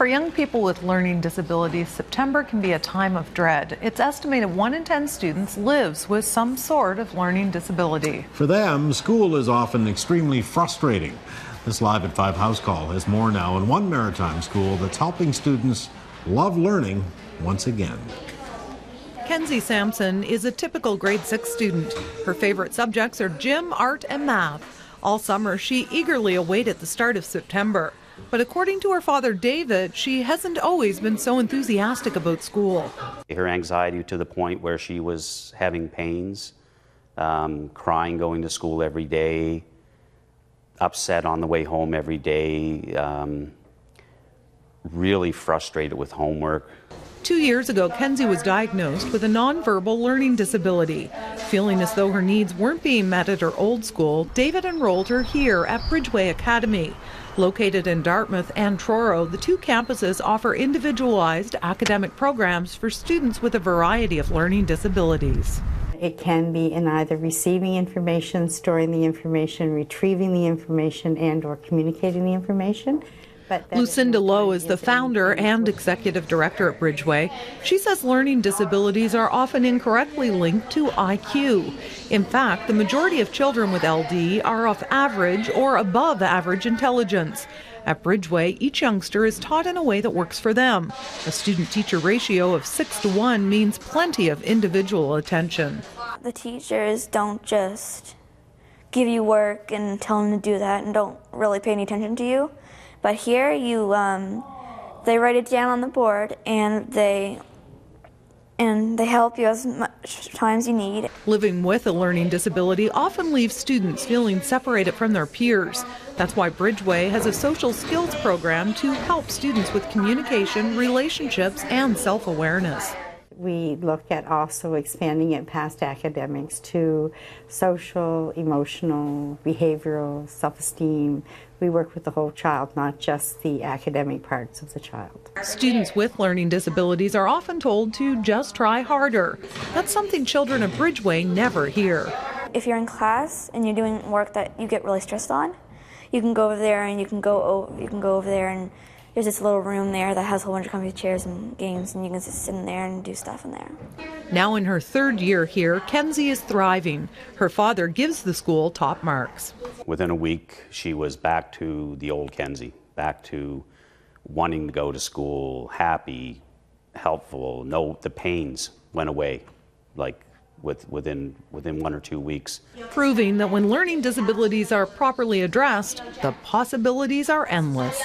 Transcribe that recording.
For young people with learning disabilities, September can be a time of dread. It's estimated 1 in 10 students lives with some sort of learning disability. For them, school is often extremely frustrating. This Live at 5 house call has more now in one maritime school that's helping students love learning once again. Kenzie Sampson is a typical grade 6 student. Her favorite subjects are gym, art, and math. All summer, she eagerly awaited the start of September. But according to her father, David, she hasn't always been so enthusiastic about school. Her anxiety to the point where she was having pains, crying going to school every day, upset on the way home every day, really frustrated with homework. 2 years ago, Kenzie was diagnosed with a nonverbal learning disability. Feeling as though her needs weren't being met at her old school, David enrolled her here at Bridgeway Academy. Located in Dartmouth and Truro, the two campuses offer individualized academic programs for students with a variety of learning disabilities. It can be in either receiving information, storing the information, retrieving the information, and/or communicating the information. Lucinda is the founder and executive director at Bridgeway. She says learning disabilities are often incorrectly linked to IQ. In fact, the majority of children with LD are of average or above average intelligence. At Bridgeway, each youngster is taught in a way that works for them. A student-teacher ratio of 6-to-1 means plenty of individual attention. The teachers don't just give you work and tell them to do that and don't really pay any attention to you. But here, they write it down on the board, and they help you as much time as you need. Living with a learning disability often leaves students feeling separated from their peers. That's why Bridgeway has a social skills program to help students with communication, relationships, and self-awareness. We look at also expanding it past academics to social, emotional, behavioral, self-esteem. We work with the whole child, not just the academic parts of the child. Students with learning disabilities are often told to just try harder. That's something children at Bridgeway never hear. If you're in class and you're doing work that you get really stressed on, you can go over there and you can go over there and there's this little room there that has a whole bunch of comfy chairs and games, and you can just sit in there and do stuff in there. Now in her 3rd year here, Kenzie is thriving. Her father gives the school top marks. Within a week, she was back to the old Kenzie, back to wanting to go to school, happy, helpful. No, the pains went away, like within 1 or 2 weeks. Proving that when learning disabilities are properly addressed, the possibilities are endless.